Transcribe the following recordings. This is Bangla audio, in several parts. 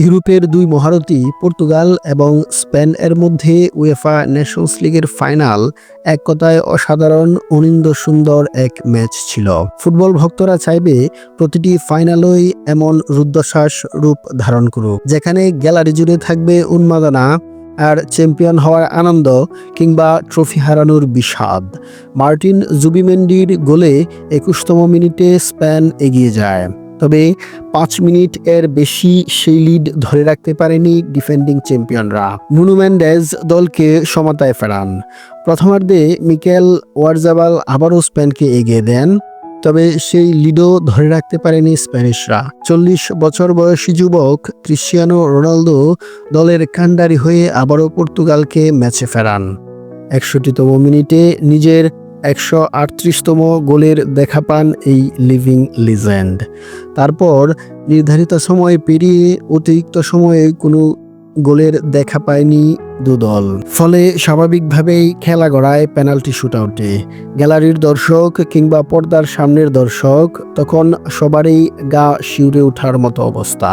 ইউরোপের দুই মহারথী পর্তুগাল এবং স্পেন এর মধ্যে উয়েফা নেশনস লিগের ফাইনাল এক কথায় অসাধারণ অনিন্দ সুন্দর এক ম্যাচ ছিল। ফুটবল ভক্তরা চাইবে প্রতিটি ফাইনালই এমন রুদ্ধশ্বাস রূপ ধারণ করুক, যেখানে গ্যালারি জুড়ে থাকবে উন্মাদনা আর চ্যাম্পিয়ন হওয়ার আনন্দ কিংবা ট্রফি হারানোর বিষাদ। মার্টিন জুবিমেন্ডির গোলে ২১তম মিনিটে স্পেন এগিয়ে যায়, তবে ৫ মিনিট এর বেশি সেই লিড ধরে রাখতে পারেনি ডিফেন্ডিং চ্যাম্পিয়নরা। নুনো মেন্ডেজ দলকে সমতায় ফেরান। প্রথমার্ধে মিকেল ওয়ারজাবাল আবারও স্পেনকে এগিয়ে দেন, তবে সেই লিডও ধরে রাখতে পারেনি স্প্যানিশরা। ৪০ বছর বয়সী যুবক ক্রিশ্চিয়ানো রোনালদো দলের কাণ্ডারি হয়ে আবারও পর্তুগালকে ম্যাচে ফেরান। ৬১তম মিনিটে নিজের ১৩৮তম গোলের দেখা পান এই লিভিং লিজেন্ড। তারপর নির্ধারিত সময় পেরিয়ে অতিরিক্ত সময়ে কোনো গোলের দেখা পায়নি দুদল। ফলে স্বাভাবিকভাবেই খেলা গড়ায় পেনাল্টি শুটআউটে। গ্যালারির দর্শক কিংবা পর্দার সামনের দর্শক তখন সবারই গা শিউরে ওঠার মতো অবস্থা।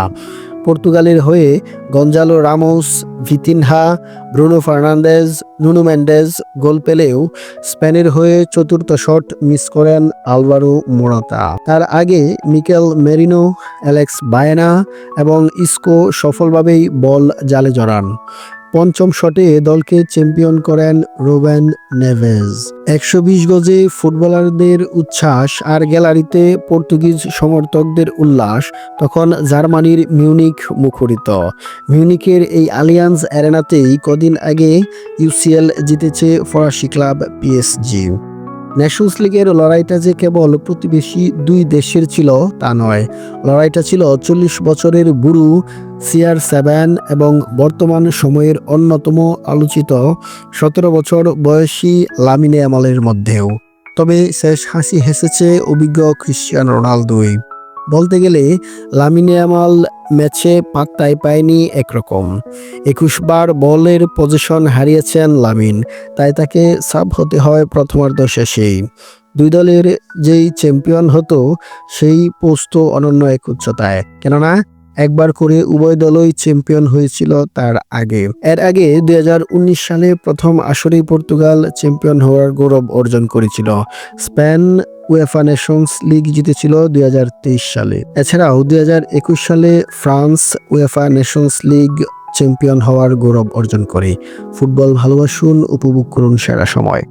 পর্তুগালের হয়ে Goncalo Ramos, Vitinha, Bruno Fernandes, Nuno Mendes goal পেলেও স্পেনের হয়ে চতুর্থ শট মিস করেন আলভারো মোরাতা। তার আগে মিকেল মেরিনো, অ্যালেক্স বায়েনা এবং ইস্কো সফলভাবেই বল জালে জড়ান। পঞ্চম শটে দলকে চ্যাম্পিয়ন করেন রুবেন নেভেজ। ১২০ গজে ফুটবলারদের উচ্ছ্বাস আর গ্যালারিতে পর্তুগিজ সমর্থকদের উল্লাস তখন জার্মানির মিউনিখ মুখরিত। মিউনিখের এই আলিয়ান্স অ্যারেনাতেই কদিন আগে ইউসিএল জিতেছে ফরাসি ক্লাব পিএসজি। নেশনস লিগের লড়াইটা যে কেবল প্রতিবেশী দুই দেশের ছিল তা নয়, লড়াইটা ছিল ৪০ বছরের বুড়ো CR7 এবং বর্তমান সময়ের অন্যতম আলোচিত ১৭ বছর বয়সী লামিনে ইয়ামালের মধ্যেও। তবে শেষ হাসি হেসেছে অভিজ্ঞ ক্রিশ্চিয়ানো রোনালদোই। বলতে গেলে লামিনে ইয়ামাল ম্যাচে পাত্তাই পায়নি একরকম। ২১ বার বলের পজিশন হারিয়েছেন লামিন, তাই তাকে সাব হতে হয় প্রথমার্ধ শেষেই। দুই দলের যেই চ্যাম্পিয়ন হতো সেই পৌঁছত অনন্য এক উচ্চতায়, কেননা একবার করে উভয় দলই চ্যাম্পিয়ন হয়েছিল তার আগে। এর আগে ২০১৯ সালে প্রথম আসরেই পর্তুগাল চ্যাম্পিয়ন হওয়ার গৌরব অর্জন করেছিল। স্পেন উয়েফা নেশনস লিগ জিতেছিল ২০২৩ সালে। এছাড়াও ২০২১ সালে France UEFA Nations league champion হওয়ার গৌরব অর্জন করে। ফুটবল ভালোবাসুন, উপভোগ করুন সেরা সময়।